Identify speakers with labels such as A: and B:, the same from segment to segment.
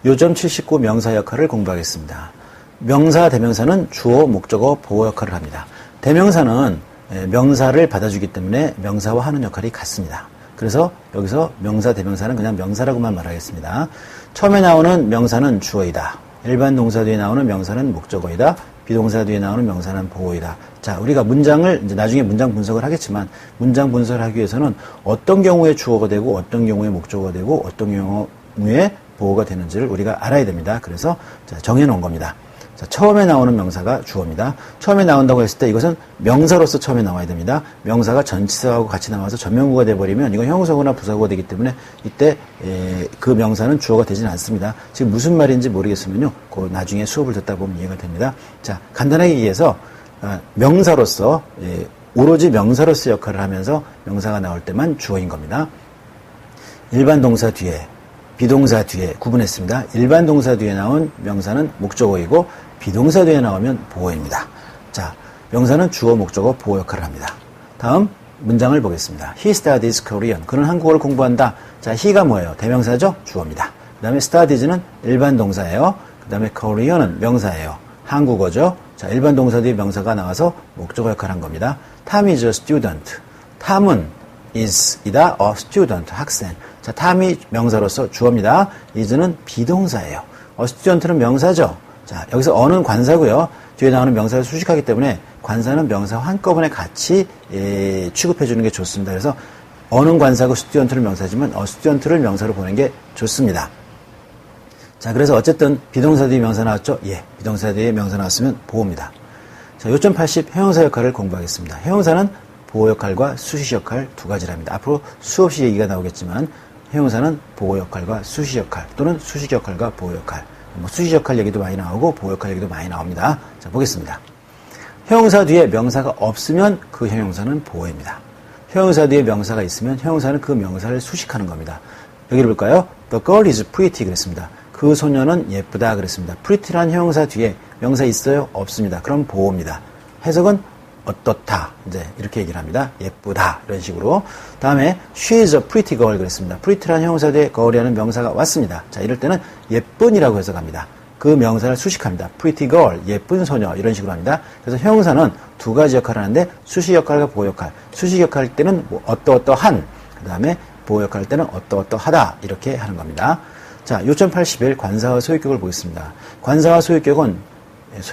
A: 요점 79 명사 역할을 공부하겠습니다. 명사, 대명사는 주어, 목적어, 보어 역할을 합니다. 대명사는 명사를 받아주기 때문에 명사와 하는 역할이 같습니다. 그래서 여기서 명사, 대명사는 그냥 명사라고만 말하겠습니다. 처음에 나오는 명사는 주어이다. 일반 동사 뒤에 나오는 명사는 목적어이다. 비동사 뒤에 나오는 명사는 보어이다. 자, 우리가 문장을 이제 나중에 문장 분석을 하겠지만 문장 분석을 하기 위해서는 어떤 경우에 주어가 되고 어떤 경우에 목적어가 되고 어떤 경우에 보어가 되는지를 우리가 알아야 됩니다. 그래서 자, 정해놓은 겁니다. 자, 처음에 나오는 명사가 주어입니다. 처음에 나온다고 했을 때 이것은 명사로서 처음에 나와야 됩니다. 명사가 전치사하고 같이 나와서 전면구가 돼버리면 이건 형용사구나 부사구가 되기 때문에 이때 그 명사는 주어가 되지는 않습니다. 지금 무슨 말인지 모르겠으면요, 그 나중에 수업을 듣다 보면 이해가 됩니다. 자, 간단하게 얘기해서 명사로서 오로지 명사로서 역할을 하면서 명사가 나올 때만 주어인 겁니다. 일반 동사 뒤에 비동사 뒤에 구분했습니다. 일반 동사 뒤에 나온 명사는 목적어이고 비동사 뒤에 나오면 보어입니다. 자, 명사는 주어, 목적어, 보어 역할을 합니다. 다음 문장을 보겠습니다. He studies Korean. 그는 한국어를 공부한다. 자, he가 뭐예요? 대명사죠? 주어입니다. 그 다음에 studies는 일반 동사예요. 그 다음에 Korean은 명사예요. 한국어죠? 자, 일반 동사 뒤에 명사가 나와서 목적어 역할을 한 겁니다. Tom is a student. 탐은 is이다, a student, 학생. 자, 탐이 명사로서 주어입니다. is는 비동사예요. a student는 명사죠. 자, 여기서 어는 관사고요. 뒤에 나오는 명사를 수식하기 때문에 관사는 명사와 한꺼번에 같이 취급해 주는 게 좋습니다. 그래서 어는 관사고 student는 명사지만 a student를 명사로 보는 게 좋습니다. 자, 그래서 어쨌든 비동사 뒤에 명사 나왔죠? 예, 비동사 뒤에 명사 나왔으면 보호입니다. 자, 요점 80 형용사 역할을 공부하겠습니다. 형용사는 보호 역할과 수식 역할 두 가지랍니다. 앞으로 수없이 얘기가 나오겠지만 형용사는 보호 역할과 수식 역할 또는 수식 역할과 보호 역할, 뭐 수식 역할 얘기도 많이 나오고 보호 역할 얘기도 많이 나옵니다. 자, 보겠습니다. 형용사 뒤에 명사가 없으면 그 형용사는 보호입니다. 형용사 뒤에 명사가 있으면 형용사는 그 명사를 수식하는 겁니다. 여기를 볼까요? The girl is pretty 그랬습니다. 그 소녀는 예쁘다 그랬습니다. pretty란 형용사 뒤에 명사 있어요? 없습니다. 그럼 보호입니다. 해석은 어떻다, 이제 이렇게 얘기를 합니다. 예쁘다, 이런 식으로. 다음에 she is a pretty girl 그랬습니다. pretty란 형용사 뒤에 girl이라는 명사가 왔습니다. 자, 이럴 때는 예쁜이라고 해석합니다. 그 명사를 수식합니다. pretty girl, 예쁜 소녀, 이런 식으로 합니다. 그래서 형용사는 두 가지 역할을 하는데 수식 역할과 보호 역할. 수식 역할 할 때는 뭐 어떠어떠한, 그 다음에 보호 역할 할 때는 어떠어떠하다, 이렇게 하는 겁니다. 자, 요점 81 관사와 소유격을 보겠습니다. 관사와 소유격은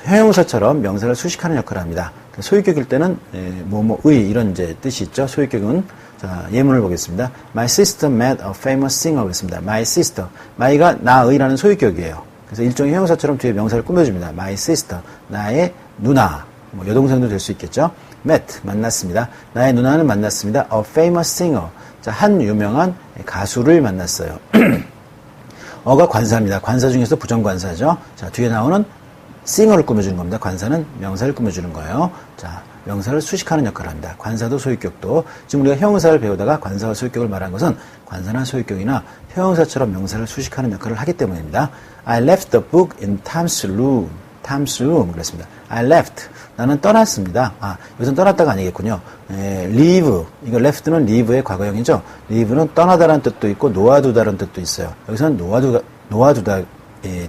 A: 형용사처럼 명사를 수식하는 역할을 합니다. 소유격일 때는 뭐뭐의 이런 이제 뜻이 있죠. 소유격은 자, 예문을 보겠습니다. My sister met a famous singer 그랬습니다. My sister, my가 나의라는 소유격이에요. 그래서 일종의 형용사처럼 뒤에 명사를 꾸며줍니다. My sister, 나의 누나, 뭐 여동생도 될 수 있겠죠. met 만났습니다. 나의 누나는 만났습니다. A famous singer, 자, 한 유명한 가수를 만났어요. 어가 관사입니다. 관사 중에서 부정관사죠. 자, 뒤에 나오는 싱어를 꾸며주는 겁니다. 관사는 명사를 꾸며주는 거예요. 자, 명사를 수식하는 역할을 합니다. 관사도 소유격도. 지금 우리가 형용사를 배우다가 관사와 소유격을 말한 것은 관사나 소유격이나 형용사처럼 명사를 수식하는 역할을 하기 때문입니다. I left the book in Tom's room. Tom's room 그랬습니다. I left. 나는 떠났습니다. 아, 여기서는 떠났다가 아니겠군요. leave. 이거 left는 leave의 과거형이죠. leave는 떠나다라는 뜻도 있고 놓아두다라는 뜻도 있어요. 여기서는 놓아두다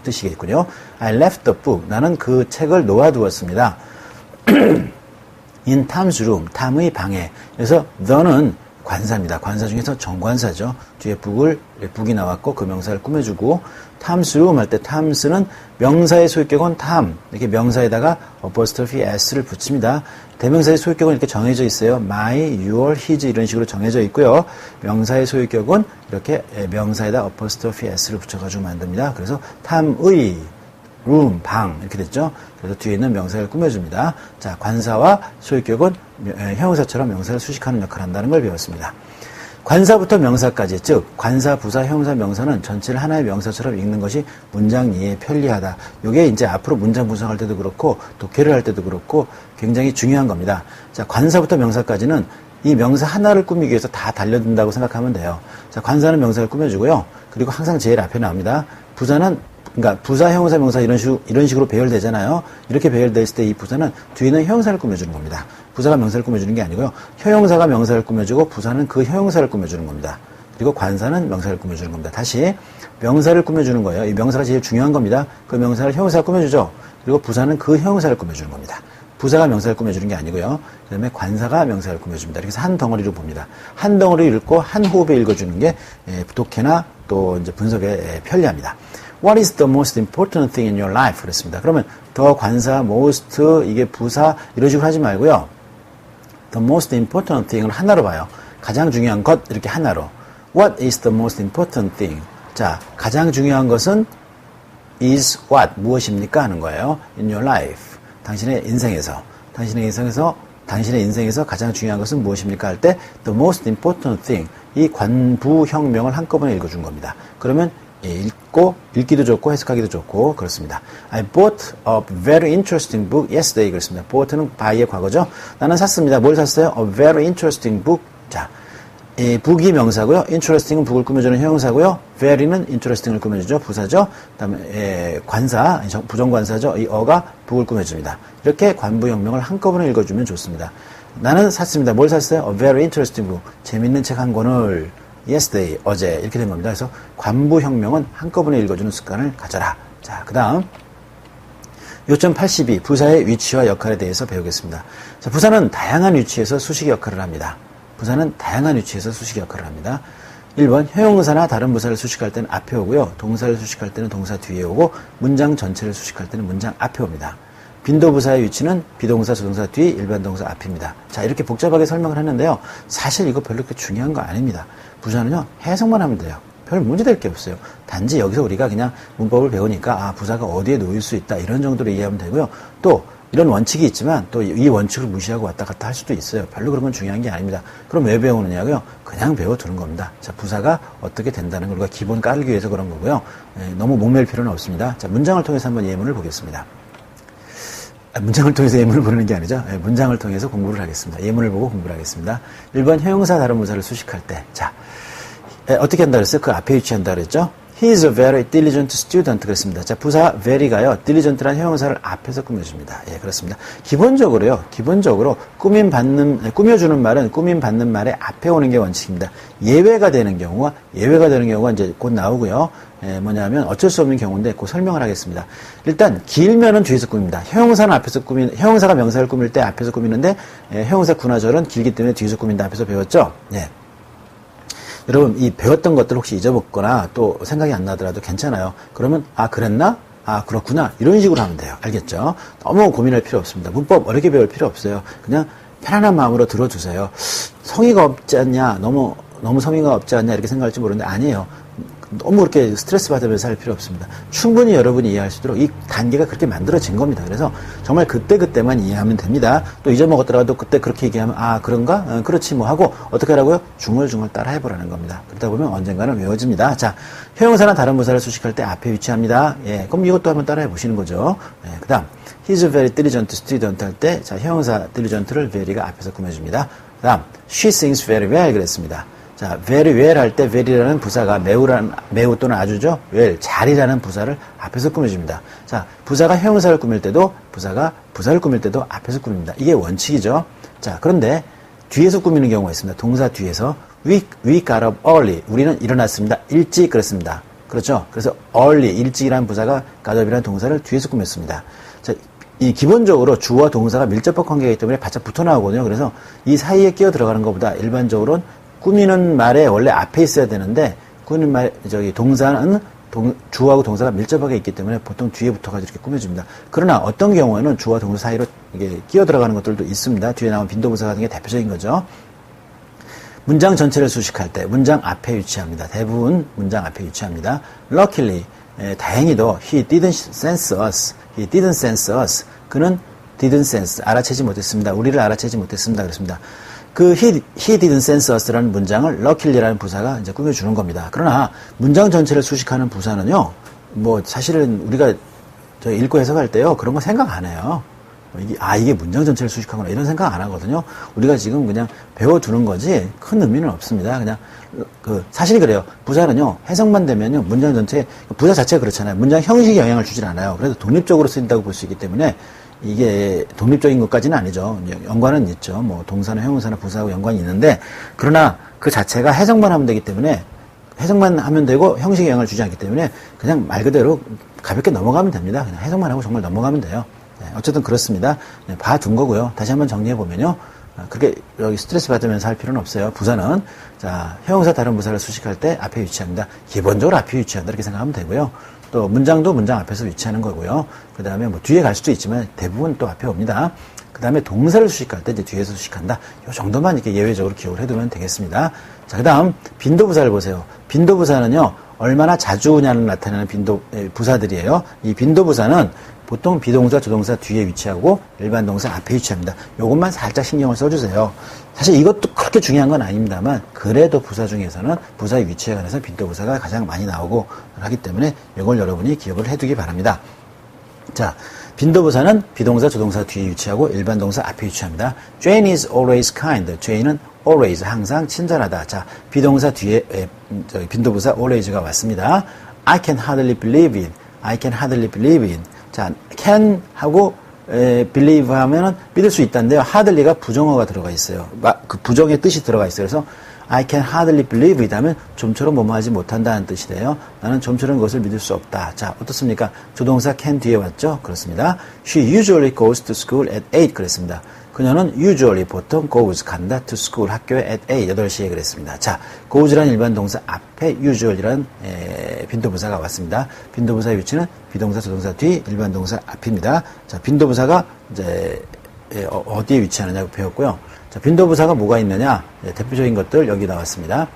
A: 뜻이겠군요. I left the book. 나는 그 책을 놓아두었습니다. In Tom's room. 탐의 방에. 그래서 the는 관사입니다. 관사 중에서 정관사죠. 뒤에 book이 나왔고 그 명사를 꾸며주고 Tom's room 할 때 Toms는 명사의 소유격은 Tom. 이렇게 명사에다가 apostrophe s를 붙입니다. 대명사의 소유격은 이렇게 정해져 있어요. my, your, his 이런 식으로 정해져 있고요. 명사의 소유격은 이렇게 명사에다 apostrophe s를 붙여가지고 만듭니다. 그래서 탐의 room, 방 이렇게 됐죠. 그래서 뒤에 있는 명사를 꾸며줍니다. 자, 관사와 소유격은 형용사처럼 명사를 수식하는 역할을 한다는 걸 배웠습니다. 관사부터 명사까지, 즉 관사, 부사, 형용사, 명사는 전체를 하나의 명사처럼 읽는 것이 문장 이해에 편리하다. 이게 이제 앞으로 문장 분석할 때도 그렇고 독해를 할 때도 그렇고 굉장히 중요한 겁니다. 자, 관사부터 명사까지는 이 명사 하나를 꾸미기 위해서 다 달려든다고 생각하면 돼요. 자, 관사는 명사를 꾸며주고요. 그리고 항상 제일 앞에 나옵니다. 부사는 그러니까 부사, 형용사, 명사 이런 식으로 배열되잖아요. 이렇게 배열되어 있을 때 이 부사는 뒤에는 형용사를 꾸며주는 겁니다. 부사가 명사를 꾸며주는 게 아니고요. 형용사가 명사를 꾸며주고 부사는 그 형용사를 꾸며주는 겁니다. 그리고 관사는 명사를 꾸며주는 겁니다. 다시 명사를 꾸며주는 거예요. 이 명사가 제일 중요한 겁니다. 그 명사를 형용사가 꾸며주죠. 그리고 부사는 그 형용사를 꾸며주는 겁니다. 부사가 명사를 꾸며주는 게 아니고요. 그 다음에 관사가 명사를 꾸며줍니다. 그래서 한 덩어리로 봅니다. 한 덩어리를 읽고 한 호흡에 읽어주는 게 독해나 또 이제 분석에 편리합니다. What is the most important thing in your life? 그랬습니다. 그러면 the 관사, most, 이게 부사 이런 식으로 하지 말고요. The most important thing을 하나로 봐요. 가장 중요한 것 이렇게 하나로. What is the most important thing? 자, 가장 중요한 것은 is what? 무엇입니까? 하는 거예요. In your life. 당신의 인생에서 가장 중요한 것은 무엇입니까? 할 때 the most important thing. 이 관부형명을 한꺼번에 읽어준 겁니다. 그러면 읽기도 좋고 해석하기도 좋고 그렇습니다. I bought a very interesting book yesterday. 그렇습니다. bought는 buy의 과거죠. 나는 샀습니다. 뭘 샀어요? A very interesting book. 자, book이 명사고요. interesting은 book을 꾸며주는 형용사고요. very는 interesting을 꾸며주죠. 부사죠. 그다음에 관사, 부정관사죠. 이 어가 book을 꾸며줍니다. 이렇게 관부형명을 한꺼번에 읽어주면 좋습니다. 나는 샀습니다. 뭘 샀어요? A very interesting book. 재밌는 책 한 권을 yesterday, 어제 이렇게 된 겁니다. 그래서 관부형명은 한꺼번에 읽어주는 습관을 가져라. 자, 그 다음 요점 82 부사의 위치와 역할에 대해서 배우겠습니다. 자, 부사는 다양한 위치에서 수식 역할을 합니다. 1번 형용사나 다른 부사를 수식할 때는 앞에 오고요. 동사를 수식할 때는 동사 뒤에 오고 문장 전체를 수식할 때는 문장 앞에 옵니다. 빈도부사의 위치는 비동사, 조동사 뒤, 일반 동사 앞입니다. 자, 이렇게 복잡하게 설명을 했는데요. 사실 이거 별로 그렇게 중요한 거 아닙니다. 부사는요, 해석만 하면 돼요. 별 문제될 게 없어요. 단지 여기서 우리가 그냥 문법을 배우니까, 부사가 어디에 놓일 수 있다, 이런 정도로 이해하면 되고요. 또, 이런 원칙이 있지만, 또 이 원칙을 무시하고 왔다 갔다 할 수도 있어요. 별로 그런 건 중요한 게 아닙니다. 그럼 왜 배우느냐고요? 그냥 배워두는 겁니다. 자, 부사가 어떻게 된다는 걸 우리가 기본 깔기 위해서 그런 거고요. 너무 목맬 필요는 없습니다. 자, 문장을 통해서 한번 예문을 보겠습니다. 문장을 통해서 예문을 보는 게 아니죠. 문장을 통해서 공부를 하겠습니다. 예문을 보고 공부를 하겠습니다. 1번 형용사 다른 부사를 수식할 때. 자, 어떻게 한다 그랬어요? 그 앞에 위치한다 그랬죠? He is a very diligent student 그랬습니다. 자, 부사 very가요. diligent란 형용사를 앞에서 꾸며줍니다. 예, 그렇습니다. 기본적으로 꾸며주는 말은 꾸밈받는 말의 앞에 오는 게 원칙입니다. 예외가 되는 경우가 이제 곧 나오고요. 뭐냐면 어쩔 수 없는 경우인데 곧 설명을 하겠습니다. 일단 길면은 뒤에서 꾸밉니다. 형용사가 명사를 꾸밀 때 앞에서 꾸미는데 형용사 군화절은 길기 때문에 뒤에서 꾸민다 앞에서 배웠죠. 네. 여러분 이 배웠던 것들 혹시 잊어먹거나 또 생각이 안 나더라도 괜찮아요. 그러면 그랬나? 그렇구나. 이런 식으로 하면 돼요. 알겠죠? 너무 고민할 필요 없습니다. 문법 어렵게 배울 필요 없어요. 그냥 편안한 마음으로 들어주세요. 성의가 없지 않냐? 너무 성의가 없지 않냐? 이렇게 생각할지 모르는데 아니에요. 너무 그렇게 스트레스 받으면서 할 필요 없습니다. 충분히 여러분이 이해할 수 있도록 이 단계가 그렇게 만들어진 겁니다. 그래서 정말 그때그때만 이해하면 됩니다. 또 잊어먹었더라도 그때 그렇게 얘기하면 그런가? 그렇지 뭐 하고 어떻게 하라고요? 중얼중얼 따라 해보라는 겁니다. 그러다 보면 언젠가는 외워집니다. 자, 형용사나 다른 부사를 수식할 때 앞에 위치합니다. 예, 그럼 이것도 한번 따라해 보시는 거죠. 예, 그 다음 He's a very diligent student 할 때 자, 형용사 diligent를 very가 앞에서 꾸며줍니다. 그 다음 She sings very well 그랬습니다. 자, very well 할 때 very라는 부사가 매우 또는 아주죠. well, 잘이라는 부사를 앞에서 꾸며줍니다. 자, 부사가 형용사를 꾸밀 때도 부사가 부사를 꾸밀 때도 앞에서 꾸밉니다. 이게 원칙이죠. 자, 그런데 뒤에서 꾸미는 경우가 있습니다. 동사 뒤에서 we got up early. 우리는 일어났습니다. 일찍 그랬습니다. 그렇죠? 그래서 early, 일찍이라는 부사가 got up이라는 동사를 뒤에서 꾸몄습니다. 자, 이 기본적으로 주어와 동사가 밀접한 관계이기 때문에 바짝 붙어 나오거든요. 그래서 이 사이에 끼어 들어가는 것보다 일반적으로는 꾸미는 말에 원래 앞에 있어야 되는데 꾸미는 말 동사는 주어하고 동사가 밀접하게 있기 때문에 보통 뒤에 붙어가지고 이렇게 꾸며줍니다. 그러나 어떤 경우에는 주어와 동사 사이로 이게 끼어 들어가는 것들도 있습니다. 뒤에 나온 빈도부사 같은 게 대표적인 거죠. 문장 전체를 수식할 때 문장 앞에 위치합니다. 대부분 문장 앞에 위치합니다. Luckily, 다행히도 he didn't sense us. He didn't sense us. 그는 didn't sense, 알아채지 못했습니다. 우리를 알아채지 못했습니다. 그렇습니다. 그 he didn't sense us라는 문장을 luckily라는 부사가 이제 꾸며주는 겁니다. 그러나 문장 전체를 수식하는 부사는요, 뭐 사실은 우리가 읽고 해석할 때요 그런 거 생각 안 해요. 이게 문장 전체를 수식하거나 이런 생각 안 하거든요. 우리가 지금 그냥 배워두는 거지 큰 의미는 없습니다. 그냥 사실 그래요. 부사는요 해석만 되면요 문장 전체 부사 자체가 그렇잖아요. 문장 형식에 영향을 주질 않아요. 그래서 독립적으로 쓰인다고 볼 수 있기 때문에 이게 독립적인 것까지는 아니죠. 연관은 있죠. 뭐 동사나 형용사나 부사하고 연관이 있는데 그러나 그 자체가 해석만 하면 되기 때문에 해석만 하면 되고 형식에 영향을 주지 않기 때문에 그냥 말 그대로 가볍게 넘어가면 됩니다. 그냥 해석만 하고 정말 넘어가면 돼요. 네, 어쨌든 그렇습니다. 네, 봐둔 거고요. 다시 한번 정리해 보면요. 그렇게 여기 스트레스 받으면서 할 필요는 없어요. 부사는 자 형용사 다른 부사를 수식할 때 앞에 위치합니다. 기본적으로 앞에 위치한다 이렇게 생각하면 되고요. 또 문장도 문장 앞에서 위치하는 거고요. 그 다음에 뭐 뒤에 갈 수도 있지만 대부분 또 앞에 옵니다. 그 다음에 동사를 수식할 때 이제 뒤에서 수식한다. 이 정도만 이렇게 예외적으로 기억을 해두면 되겠습니다. 자, 그 다음 빈도부사를 보세요. 빈도부사는요 얼마나 자주냐를 나타내는 부사들이에요. 이 빈도부사는 보통 비동사, 조동사 뒤에 위치하고 일반 동사 앞에 위치합니다. 요것만 살짝 신경을 써주세요. 사실 이것도 그렇게 중요한 건 아닙니다만 그래도 부사 중에서는 부사의 위치에 관해서 빈도부사가 가장 많이 나오고 하기 때문에 이걸 여러분이 기억을 해두기 바랍니다. 자, 빈도부사는 비동사, 조동사 뒤에 위치하고 일반 동사 앞에 위치합니다. Jane is always kind. Jane은 always 항상 친절하다. 자, 비동사 뒤에 빈도부사 always가 왔습니다. I can hardly believe it. I can hardly believe it. 자, can 하고 believe 하면은 믿을 수 있다는데요. hardly가 부정어가 들어가 있어요. 그 부정의 뜻이 들어가 있어요. 그래서 I can hardly believe it 하면 좀처럼 뭐뭐 하지 못한다는 뜻이 돼요. 나는 좀처럼 그것을 믿을 수 없다. 자, 어떻습니까? 조동사 can 뒤에 왔죠? 그렇습니다. She usually goes to school at 8 그랬습니다. 그녀는 usually 보통 goes 간다 to school 학교에 at 8 8시에 그랬습니다. 자, goes라는 일반 동사 앞에 usual이라는 빈도부사가 왔습니다. 빈도부사의 위치는 비동사, 조동사 뒤 일반 동사 앞입니다. 자, 빈도부사가 이제 어디에 위치하느냐고 배웠고요. 자, 빈도부사가 뭐가 있느냐? 대표적인 것들 여기 나왔습니다.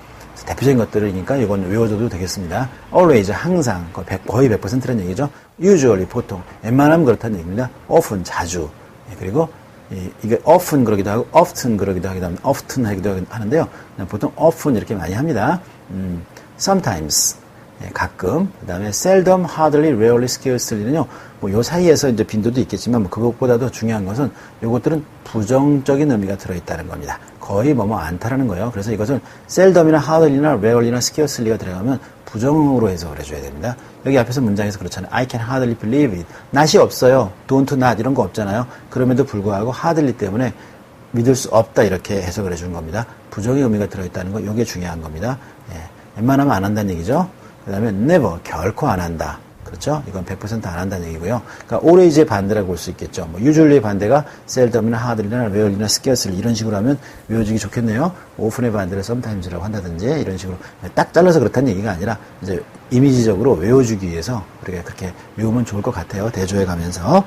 A: 대표적인 것들이니까 이건 외워줘도 되겠습니다. always 항상 거의 100%라는 얘기죠. usually 보통 웬만하면 그렇다는 얘기입니다. often 자주 그리고 이게 often 그러기도 하고 often 그러기도 하기도 합니다. often 하기도 하는데요. 보통 often 이렇게 많이 합니다. sometimes 가끔 그 다음에 seldom, hardly, rarely, scarcely는요. 뭐 요 사이에서 이제 빈도도 있겠지만 뭐 그것보다도 중요한 것은 요것들은 부정적인 의미가 들어있다는 겁니다. 거의 뭐뭐 않다라는 거예요. 그래서 이것은 seldom이나 hardly나 rarely나 scarcely가 들어가면 부정으로 해석을 해줘야 됩니다. 여기 앞에서 문장에서 그렇잖아요. I can hardly believe it. not이 없어요. don't not 이런 거 없잖아요. 그럼에도 불구하고 hardly 때문에 믿을 수 없다 이렇게 해석을 해주는 겁니다. 부정의 의미가 들어있다는 거 이게 중요한 겁니다. 예, 웬만하면 안 한다는 얘기죠. 그 다음에 never 결코 안 한다. 그렇죠? 이건 100% 안 한다는 얘기고요. 그러니까 always의 반대라고 볼 수 있겠죠. 뭐 usually의 반대가 seldom이나 hardly나 rarely나 scarcely 이런 식으로 하면 외워지기 좋겠네요. often의 반대를 sometimes라고 한다든지 이런 식으로 딱 잘라서 그렇다는 얘기가 아니라 이제 이미지적으로 외워주기 위해서 그렇게 외우면 좋을 것 같아요. 대조해 가면서.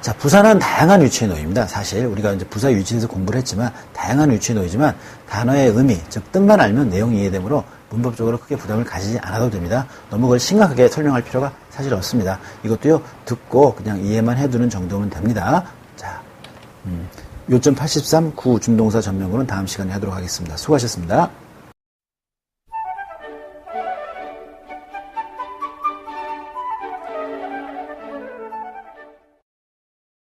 A: 자, 부사는 다양한 위치에 놓입니다. 사실 우리가 이제 부사 위치에서 공부를 했지만 다양한 위치에 놓이지만 단어의 의미, 즉 뜻만 알면 내용이 이해되므로 문법적으로 크게 부담을 가지지 않아도 됩니다. 너무 그걸 심각하게 설명할 필요가 사실 없습니다. 이것도요, 듣고 그냥 이해만 해두는 정도면 됩니다. 자, 요점 83 구 준동사 전명구는 다음 시간에 하도록 하겠습니다. 수고하셨습니다.